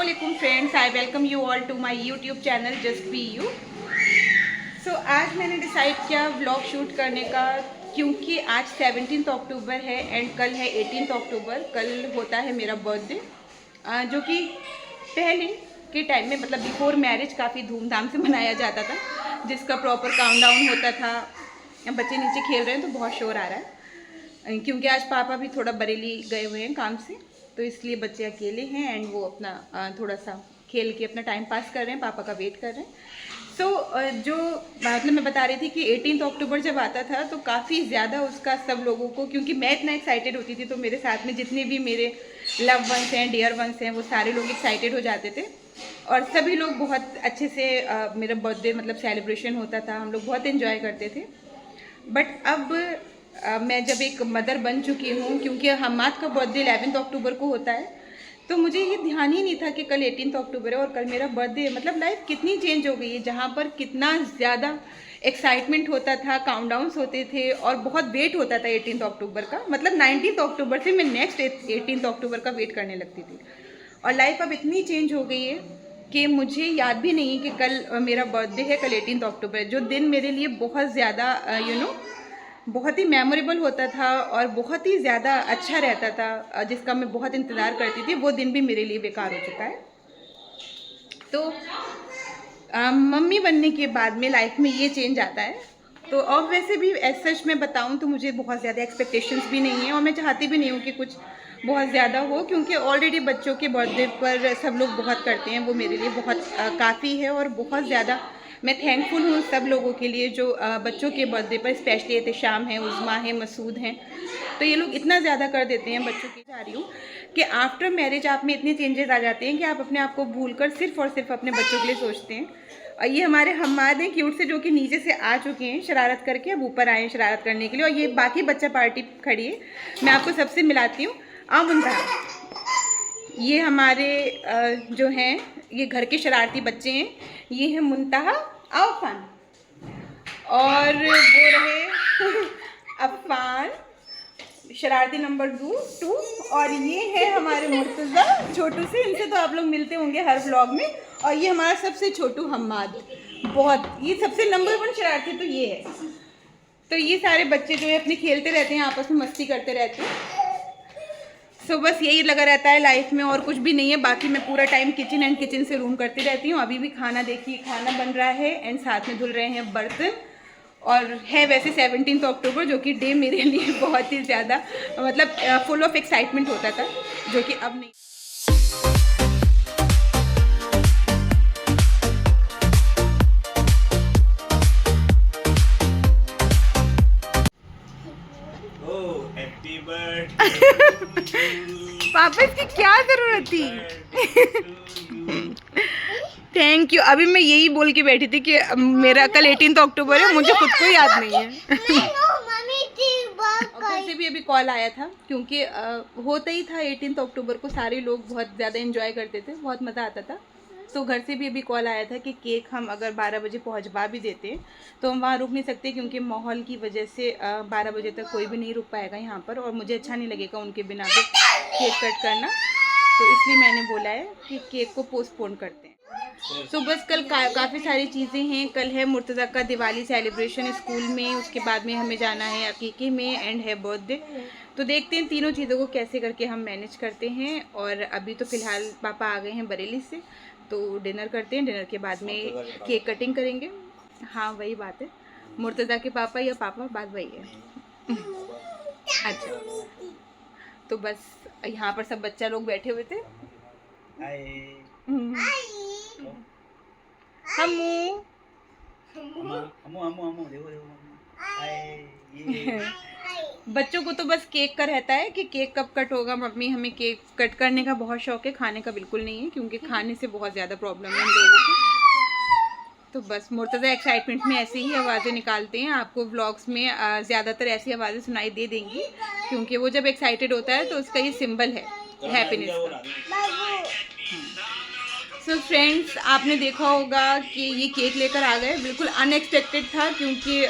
Assalamualaikum friends, I welcome you all to my YouTube channel just be you. So आज मैंने decide किया vlog shoot करने का, क्योंकि आज 17 अक्टूबर है एंड कल है 18 अक्टूबर। कल होता है मेरा बर्थडे, जो कि पहले के टाइम में मतलब बिफोर मैरिज काफ़ी धूमधाम से मनाया जाता था, जिसका प्रॉपर काउंटडाउन होता था। बच्चे नीचे खेल रहे हैं तो बहुत शोर आ रहा है, क्योंकि आज पापा भी थोड़ा बरेली गए हुए हैं काम से, तो इसलिए बच्चे अकेले हैं एंड वो अपना थोड़ा सा खेल के अपना टाइम पास कर रहे हैं, पापा का वेट कर रहे हैं। सो जो मतलब मैं बता रही थी कि 18 अक्टूबर जब आता था तो काफ़ी ज़्यादा उसका सब लोगों को, क्योंकि मैं इतना एक्साइटेड होती थी तो मेरे साथ में जितने भी मेरे लव वंस हैं, डियर वंस हैं, वो सारे लोग एक्साइटेड हो जाते थे और सभी लोग बहुत अच्छे से मेरा बर्थडे मतलब सेलिब्रेशन होता था, हम लोग बहुत इन्जॉय करते थे। बट अब मैं जब एक मदर बन चुकी हूँ, क्योंकि हमाद का बर्थडे 11 अक्टूबर को होता है, तो मुझे ये ध्यान ही नहीं था कि कल 18 अक्टूबर है और कल मेरा बर्थडे है। मतलब लाइफ कितनी चेंज हो गई है, जहाँ पर कितना ज़्यादा एक्साइटमेंट होता था, काउंटडाउन्स होते थे और बहुत वेट होता था 18 अक्टूबर का। मतलब 19 अक्टूबर से मैं नेक्स्ट 18 अक्टूबर का वेट करने लगती थी। और लाइफ अब इतनी चेंज हो गई है कि मुझे याद भी नहीं है कि कल मेरा बर्थडे है, कल 18 अक्टूबर है। जो दिन मेरे लिए बहुत ज़्यादा बहुत ही मेमोरेबल होता था और बहुत ही ज़्यादा अच्छा रहता था, जिसका मैं बहुत इंतज़ार करती थी, वो दिन भी मेरे लिए बेकार हो चुका है। तो मम्मी बनने के बाद में लाइफ में ये चेंज आता है। तो और वैसे भी एज सच मैं बताऊं तो मुझे बहुत ज़्यादा एक्सपेक्टेशंस भी नहीं है और मैं चाहती भी नहीं हूँ कि कुछ बहुत ज़्यादा हो, क्योंकि ऑलरेडी बच्चों के बर्थडे पर सब लोग बहुत करते हैं, वो मेरे लिए बहुत काफ़ी है। और बहुत ज़्यादा मैं थैंकफुल हूँ सब लोगों के लिए जो बच्चों के बर्थडे पर, स्पेशली एहतशाम है, उज़मा है, मसूद हैं, तो ये लोग इतना ज़्यादा कर देते हैं बच्चों की। जा रही हूँ कि आफ्टर मैरिज आप में इतने चेंजेस आ जाते हैं कि आप अपने आप को भूल कर सिर्फ और सिर्फ अपने बच्चों के लिए सोचते हैं। और ये हमारे हम्माद हैं क्यूट से, जो कि नीचे से आ चुके हैं शरारत करके, अब ऊपर आए हैं शरारत करने के लिए। और ये बाकी बच्चा पार्टी खड़ी है, मैं आपको सबसे मिलाती हूँ। मुंतहा, ये हमारे जो हैं ये घर के शरारती बच्चे हैं, ये है मुंतहा, आओ फन, और वो रहे अफ़ान शरारती नंबर 2, और ये है हमारे मुर्तज़ा छोटू से, इनसे तो आप लोग मिलते होंगे हर व्लॉग में। और ये हमारा सबसे छोटू हम्माद, बहुत ये सबसे नंबर 1 शरारती तो ये है। तो ये सारे बच्चे जो है अपने खेलते रहते हैं, आपस में मस्ती करते रहते हैं। सो बस यही लगा रहता है लाइफ में, और कुछ भी नहीं है। बाकी मैं पूरा टाइम किचन एंड किचन से रूम करती रहती हूँ। अभी भी खाना देखिए, खाना बन रहा है एंड साथ में धुल रहे हैं बर्तन। और है वैसे 17 अक्टूबर, जो कि डे मेरे लिए बहुत ही ज़्यादा मतलब फुल ऑफ एक्साइटमेंट होता था, जो कि अब नहीं। पापा इसकी क्या जरूरत थी? Thank you. अभी मैं यही बोल के बैठी थी कि मेरा कल 18 अक्टूबर है, मुझे खुद को याद नहीं है। घर से भी अभी कॉल आया था, क्योंकि होता ही था 18 अक्टूबर को सारे लोग बहुत ज़्यादा एंजॉय करते थे, बहुत मज़ा आता था। तो घर से भी अभी कॉल आया था कि केक हम अगर 12 बजे पहुंचवा भी देते हैं तो हम वहाँ रुक नहीं सकते, क्योंकि माहौल की वजह से 12 बजे तक कोई भी नहीं रुक पाएगा यहाँ पर, और मुझे अच्छा नहीं लगेगा उनके बिना भी केक कट करना। तो इसलिए मैंने बोला है कि केक को पोस्टपोन करते हैं। तो बस कल काफ़ी सारी चीज़ें हैं। कल है मुर्तज़ा का दिवाली सेलिब्रेशन स्कूल में, उसके बाद में हमें जाना है अकीके में, एंड है बर्थडे। तो देखते हैं तीनों चीज़ों को कैसे करके हम मैनेज करते हैं। और अभी तो फ़िलहाल पापा आ गए हैं बरेली से, तो डिनर करते हैं, डिनर के बाद में केक कटिंग करेंगे। हाँ वही बात है, मुर्तज़ा के पापा या पापा, बात वही है। अच्छा, तो बस यहाँ पर सब बच्चा लोग बैठे हुए थे। बच्चों को तो बस केक का रहता है कि केक कब कट होगा। मम्मी, हमें केक कट करने का बहुत शौक है, खाने का बिल्कुल नहीं है, क्योंकि खाने से बहुत ज़्यादा प्रॉब्लम है इन लोगों को। तो बस मुर्तज़ा एक्साइटमेंट में ऐसे ही आवाज़ें निकालते हैं। आपको व्लॉग्स में ज़्यादातर ऐसी आवाज़ें सुनाई दे देंगी, क्योंकि वो जब एक्साइटेड होता है तो उसका ये सिंबल है हैप्पीनेस का। सो फ्रेंड्स, आपने देखा होगा कि ये केक लेकर आ गए, बिल्कुल अनएक्सपेक्टेड था, क्योंकि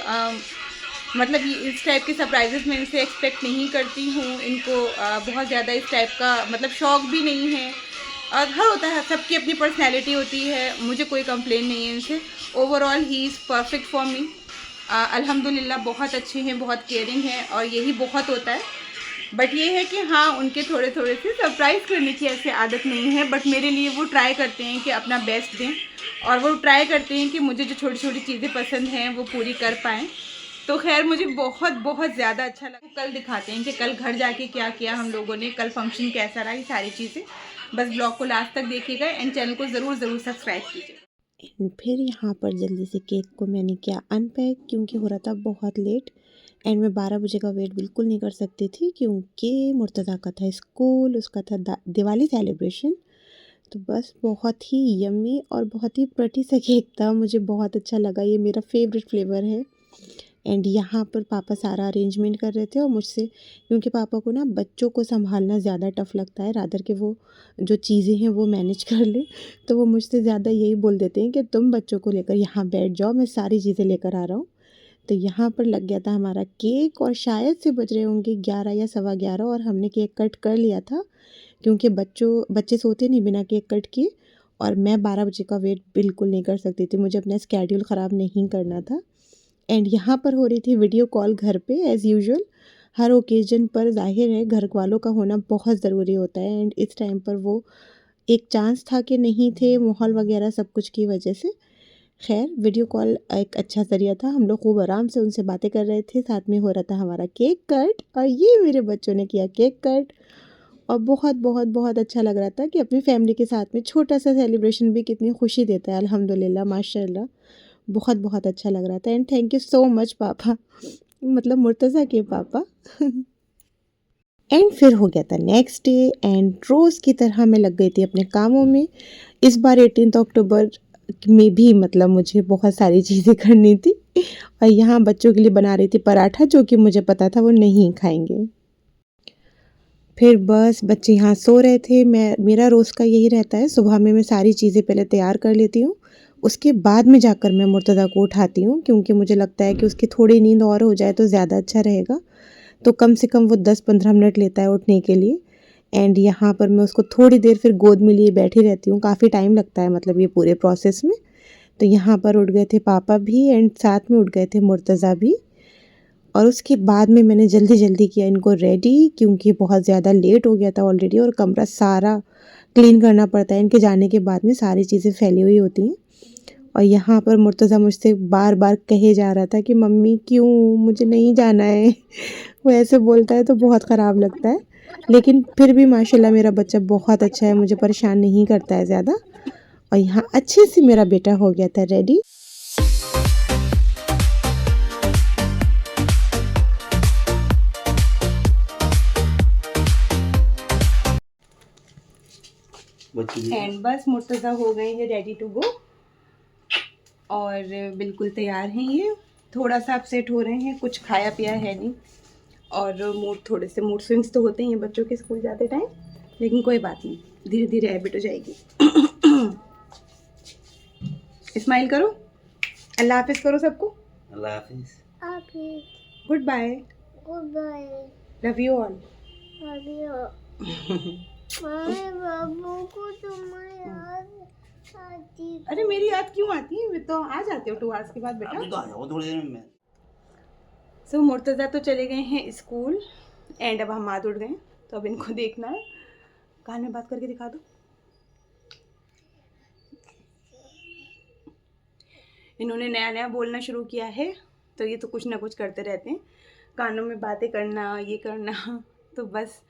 मतलब ये इस टाइप के सरप्राइजेस मैं इनसे एक्सपेक्ट नहीं करती हूँ। इनको बहुत ज़्यादा इस टाइप का मतलब शौक भी नहीं है और हर होता है, सबकी अपनी पर्सनैलिटी होती है, मुझे कोई कंप्लेन नहीं है इनसे। Overall he is perfect for me. अल्हम्दुलिल्लाह बहुत अच्छे हैं, बहुत केयरिंग हैं, और यही बहुत होता है। बट ये है कि हाँ, उनके थोड़े थोड़े से सरप्राइज़ करने की ऐसी आदत नहीं है, बट मेरे लिए वो ट्राई करते हैं कि अपना बेस्ट दें, और वो ट्राई करते हैं कि मुझे जो छोटी छोटी चीज़ें पसंद हैं वो पूरी कर पाएँ। तो खैर मुझे बहुत बहुत ज़्यादा अच्छा लगा। कल दिखाते हैं कि कल घर जाके क्या किया हम लोगों ने, कल फंक्शन कैसा रहा, ये सारी चीज़ें। बस ब्लॉग को लास्ट तक देखिएगा एंड चैनल को ज़रूर ज़रूर सब्सक्राइब कीजिएगा। एंड फिर यहाँ पर जल्दी से केक को मैंने किया अनपैक, क्योंकि हो रहा था बहुत लेट एंड मैं 12 बजे का वेट बिल्कुल नहीं कर सकती थी, क्योंकि मुर्तज़ा का था स्कूल, उसका था दिवाली सेलिब्रेशन। तो बस बहुत ही यम्मी और बहुत ही प्रेटी सा केक था, मुझे बहुत अच्छा लगा, ये मेरा फेवरेट फ्लेवर है। एंड यहाँ पर पापा सारा अरेंजमेंट कर रहे थे, और मुझसे, क्योंकि पापा को ना बच्चों को संभालना ज़्यादा टफ़ लगता है, रादर के वो जो चीज़ें हैं वो मैनेज कर ले, तो वो मुझसे ज़्यादा यही बोल देते हैं कि तुम बच्चों को लेकर यहाँ बैठ जाओ, मैं सारी चीज़ें लेकर आ रहा हूँ। तो यहाँ पर लग गया था हमारा केक, और शायद से बज रहे होंगे 11 या सवा 11, और हमने केक कट कर लिया था, क्योंकि बच्चे सोते नहीं बिना केक कट किए, और मैं 12 बजे का वेट बिल्कुल नहीं कर सकती थी, मुझे अपना स्केड्यूल ख़राब नहीं करना था। एंड यहाँ पर हो रही थी वीडियो कॉल घर पे एज़ यूजुअल। हर ओकेजन पर ज़ाहिर है घर वालों का होना बहुत ज़रूरी होता है, एंड इस टाइम पर वो एक चांस था कि नहीं थे, माहौल वगैरह सब कुछ की वजह से। खैर वीडियो कॉल एक अच्छा ज़रिया था, हम लोग खूब आराम से उनसे बातें कर रहे थे, साथ में हो रहा था हमारा केक कट, और ये मेरे बच्चों ने किया केक कट। और बहुत बहुत बहुत अच्छा लग रहा था कि अपनी फैमिली के साथ में छोटा सा सेलिब्रेशन भी कितनी खुशी देता है, अल्हम्दुलिल्लाह माशाल्लाह। बहुत बहुत अच्छा लग रहा था, and thank you so much पापा, मतलब मुर्तज़ा के पापा। एंड फिर हो गया था नेक्स्ट डे, एंड रोज़ की तरह मैं लग गई थी अपने कामों में। इस बार 18 अक्टूबर में भी मतलब मुझे बहुत सारी चीज़ें करनी थी, और यहाँ बच्चों के लिए बना रही थी पराठा, जो कि मुझे पता था वो नहीं खाएंगे। फिर बस बच्चे यहाँ सो रहे थे, मेरा रोज़ का यही रहता है, सुबह में मैं सारी चीज़ें पहले तैयार कर लेती हूँ, उसके बाद में जाकर मैं मुर्तज़ा को उठाती हूँ, क्योंकि मुझे लगता है कि उसकी थोड़ी नींद और हो जाए तो ज़्यादा अच्छा रहेगा। तो कम से कम वो 10-15 मिनट लेता है उठने के लिए, एंड यहाँ पर मैं उसको थोड़ी देर फिर गोद में लिए बैठी रहती हूँ, काफ़ी टाइम लगता है मतलब ये पूरे प्रोसेस में। तो यहाँ पर उठ गए थे पापा भी, एंड साथ में उठ गए थे मुर्तज़ा भी, और उसके बाद में मैंने जल्दी जल्दी किया इनको रेडी, क्योंकि बहुत ज़्यादा लेट हो गया था ऑलरेडी, और कमरा सारा क्लीन करना पड़ता है, इनके जाने के बाद में सारी चीज़ें फैली हुई होती हैं। और यहाँ पर मुर्तज़ा मुझसे बार बार कहे जा रहा था कि मम्मी क्यों, मुझे नहीं जाना है। वो ऐसे बोलता है तो बहुत ख़राब लगता है, लेकिन फिर भी माशाल्लाह मेरा बच्चा बहुत अच्छा है, मुझे परेशान नहीं करता है ज़्यादा। और यहाँ अच्छे से मेरा बेटा हो गया था रेडी। एंड बस मुर्तज़ा हो गए हैं रेडी टू गो, और बिल्कुल तैयार हैं ये। थोड़ा सा अपसेट हो रहे हैं, कुछ खाया पिया है नहीं, और थोड़े से मूड स्विंग्स तो होते ही हैं बच्चों के स्कूल जाते टाइम, लेकिन कोई बात नहीं, धीरे धीरे हैबिट हो जाएगी। स्माइल करो, अल्लाह हाफिज़ करो सबको। अल्लाह हाफिज़। Goodbye. Goodbye. Love you all. Love you. बाबू को तुम्हारी याद आती। अरे मेरी याद क्यों आती है, मैं तो आ जाती हूँ 2 आवर्स के बाद बेटा। अभी तो आ जाओ थोड़ी देर में। सो मुर्तज़ा तो चले गए हैं स्कूल, एंड अब हम हाथ उठ गए, तो अब इनको देखना है। कान में बात करके दिखा दो। इन्होंने नया नया बोलना शुरू किया है, तो ये तो कुछ ना कुछ करते रहते हैं, कानों में बातें करना, ये करना। तो बस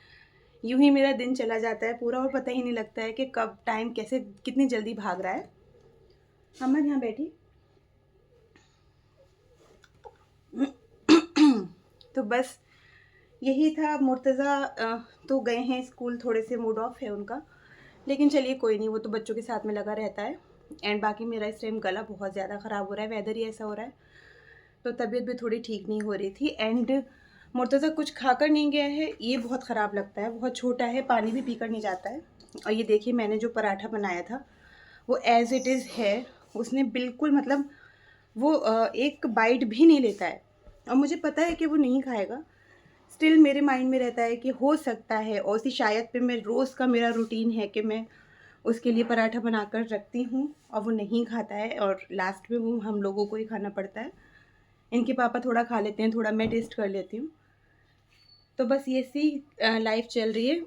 यूं ही मेरा दिन चला जाता है पूरा, और पता ही नहीं लगता है कि कब टाइम कैसे कितनी जल्दी भाग रहा है। अम्मा यहाँ बैठी। तो बस यही था। मुर्तज़ा तो गए हैं स्कूल, थोड़े से मूड ऑफ है उनका, लेकिन चलिए कोई नहीं, वो तो बच्चों के साथ में लगा रहता है। एंड बाकी मेरा इस टाइम गला बहुत ज़्यादा ख़राब हो रहा है, वेदर ही ऐसा हो रहा है, तो तबीयत भी थोड़ी ठीक नहीं हो रही थी। एंड मुर्तज़ा कुछ खाकर नहीं गया है, ये बहुत ख़राब लगता है, बहुत छोटा है, पानी भी पीकर नहीं जाता है। और ये देखिए मैंने जो पराठा बनाया था वो एज़ इट इज़ है, उसने बिल्कुल मतलब वो एक बाइट भी नहीं लेता है, और मुझे पता है कि वो नहीं खाएगा। स्टिल मेरे माइंड में रहता है कि हो सकता है, और सी शायद पे मैं रोज़ का मेरा रूटीन है कि मैं उसके लिए पराठा बनाकर रखती हूँ और वो नहीं खाता है और लास्ट में वो हम लोगों को ही खाना पड़ता है। इनके पापा थोड़ा खा लेते हैं, थोड़ा मैं टेस्ट कर लेती हूँ। तो बस ये सी लाइफ चल रही है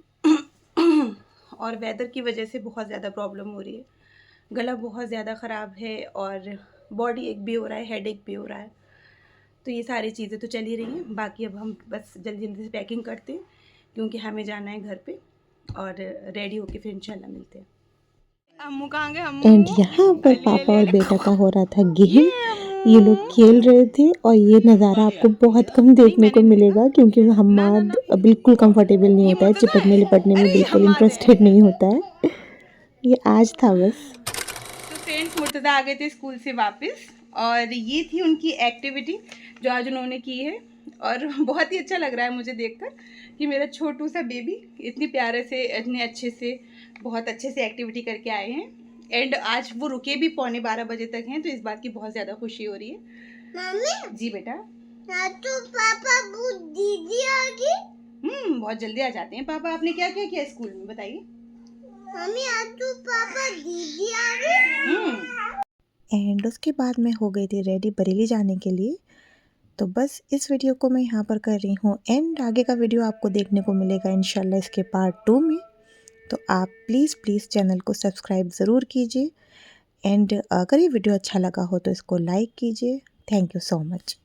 और वेदर की वजह से बहुत ज़्यादा प्रॉब्लम हो रही है। गला बहुत ज़्यादा ख़राब है और बॉडी एक भी हो रहा है, हेडेक भी हो रहा है। तो ये सारी चीज़ें तो चल ही रही हैं। बाकी अब हम बस जल्दी जल्दी से पैकिंग करते हैं क्योंकि हमें जाना है घर पे और रेडी होके फिर इंशाल्लाह मिलते हैं। अम्मू कहाँ गए? एंड यहाँ पर पापा और बेटा का हो रहा था गेम। ये लोग खेल रहे थे और ये नज़ारा आपको बहुत कम देखने को मिलेगा क्योंकि हम्माद बिल्कुल कंफर्टेबल नहीं होता है, चिपटने लिपटने में बिल्कुल इंटरेस्टेड नहीं होता है। ये आज था बस। तो फ्रेंड्स, मुर्तज़ा आ गए थे स्कूल से वापस और ये थी उनकी एक्टिविटी जो आज उन्होंने की है और बहुत ही अच्छा लग रहा है मुझे देखकर कि मेरा छोटू सा बेबी इतनी प्यारे से, इतने अच्छे से, बहुत अच्छे से एक्टिविटी करके आए हैं। एंड आज वो रुके भी 11:15 बजे तक हैं, तो इस बात की बहुत ज़्यादा खुशी हो रही है। मम्मी जी बेटा। तो पापा बहुत दीदी आ गई। बहुत जल्दी आ जाते हैं पापा। आपने क्या क्या किया स्कूल में बताइए। मम्मी आज तो पापा दीदी आ गई। एंड उसके बाद मैं हो गई थी रेडी बरेली जाने के लिए। तो बस इस वीडियो को मैं यहाँ पर कर रही हूँ एंड आगे का वीडियो आपको देखने को मिलेगा इंशाल्लाह इसके पार्ट 2 में। तो आप प्लीज़ चैनल को सब्सक्राइब ज़रूर कीजिए एंड अगर ये वीडियो अच्छा लगा हो तो इसको लाइक कीजिए। Thank you so much.